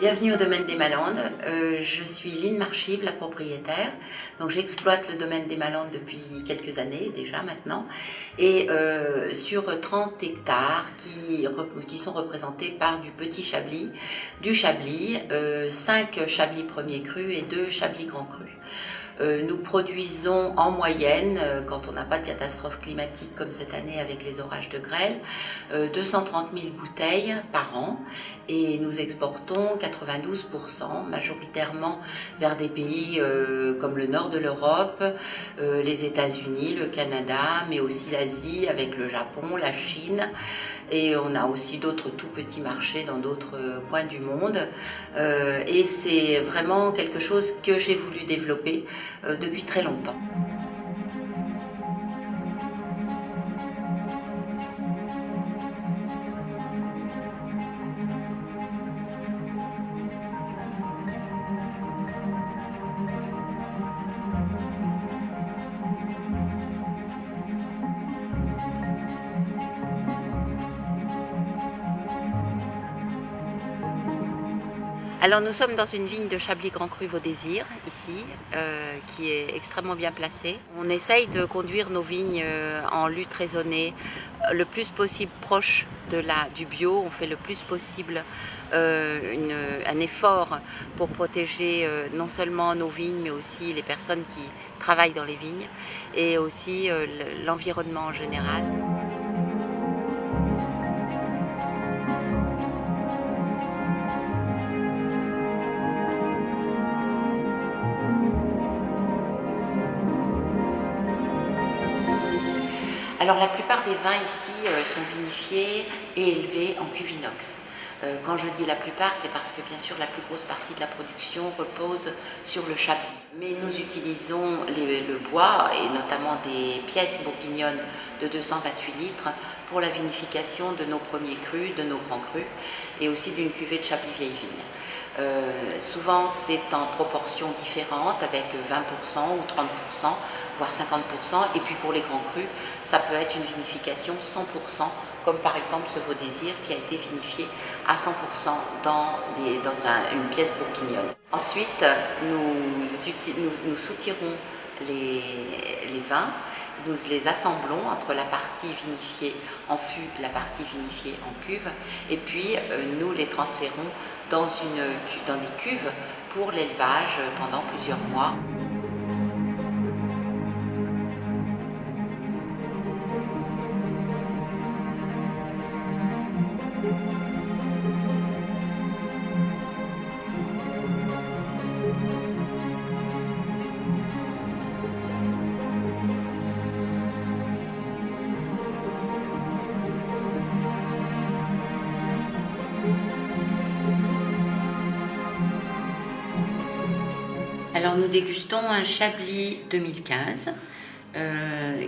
Bienvenue au domaine des Malandes. Je suis Line Marchive, la propriétaire. Donc j'exploite le domaine des Malandes depuis quelques années déjà maintenant, et sur 30 hectares qui sont représentés par du petit chablis, du chablis, 5 chablis premiers crus et 2 chablis grands crus. Nous produisons en moyenne, quand on n'a pas de catastrophe climatique comme cette année avec les orages de grêle, 230 000 bouteilles par an, et nous exportons 92%, majoritairement vers des pays comme le nord de l'Europe, les États-Unis, le Canada, mais aussi l'Asie avec le Japon, la Chine, et on a aussi d'autres tout petits marchés dans d'autres coins du monde, et c'est vraiment quelque chose que j'ai voulu développer depuis très longtemps. Alors nous sommes dans une vigne de Chablis Grand Cru Vaudésire, ici, qui est extrêmement bien placée. On essaye de conduire nos vignes en lutte raisonnée, le plus possible proche du bio. On fait le plus possible un effort pour protéger non seulement nos vignes, mais aussi les personnes qui travaillent dans les vignes, et aussi l'environnement en général. Alors la plupart des vins ici sont vinifiés et élevés en cuve inox. Quand je dis la plupart, c'est parce que bien sûr la plus grosse partie de la production repose sur le chablis. Mais nous utilisons le bois, et notamment des pièces bourguignonnes de 228 litres pour la vinification de nos premiers crus, de nos grands crus, et aussi d'une cuvée de Chablis vieille vigne. Souvent c'est en proportions différentes, avec 20% ou 30%, voire 50%, et puis pour les grands crus, ça peut être une vinification 100%, comme par exemple ce Vaudésire qui a été vinifié à 100% dans une pièce bourguignonne. Ensuite, nous soutirons les vins, nous les assemblons entre la partie vinifiée en fût et la partie vinifiée en cuve, et puis nous les transférons dans des cuves pour l'élevage pendant plusieurs mois. Alors nous dégustons un Chablis 2015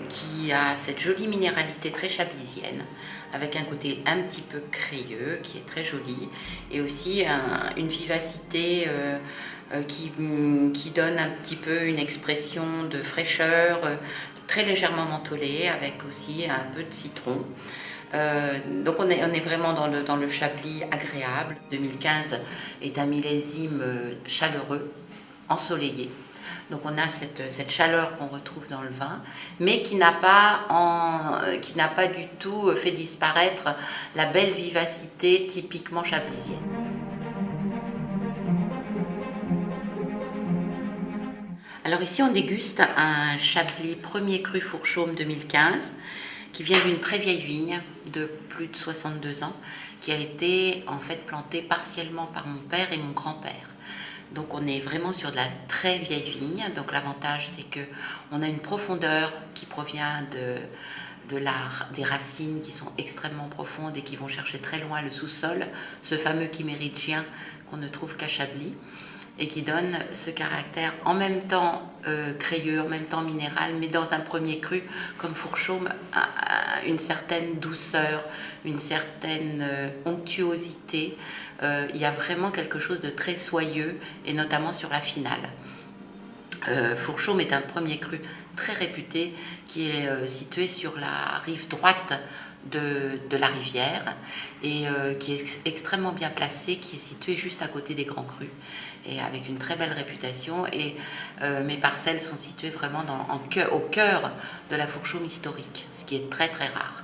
qui a cette jolie minéralité très chablisienne, avec un côté un petit peu crayeux qui est très joli, et aussi une vivacité qui donne un petit peu une expression de fraîcheur, très légèrement mentholée, avec aussi un peu de citron. Donc on est vraiment dans le Chablis agréable. 2015 est un millésime chaleureux, ensoleillé. Donc on a cette chaleur qu'on retrouve dans le vin, mais qui n'a pas du tout fait disparaître la belle vivacité typiquement chablisienne. Alors ici on déguste un Chablis premier cru Fourchaume 2015 qui vient d'une très vieille vigne de plus de 62 ans, qui a été en fait plantée partiellement par mon père et mon grand-père. Donc on est vraiment sur de la très vieille vigne. Donc l'avantage c'est que on a une profondeur qui provient des racines qui sont extrêmement profondes et qui vont chercher très loin le sous-sol, ce fameux chiméridgien qu'on ne trouve qu'à Chablis, et qui donne ce caractère en même temps crayeux, en même temps minéral, mais dans un premier cru, comme Fourchaume, une certaine douceur, une certaine onctuosité. Il y a vraiment quelque chose de très soyeux, et notamment sur la finale. Fourchaume est un premier cru très réputé qui est situé sur la rive droite de la rivière et qui est extrêmement bien placé, qui est situé juste à côté des grands crus et avec une très belle réputation. Et mes parcelles sont situées vraiment au cœur de la Fourchaume historique, ce qui est très très rare.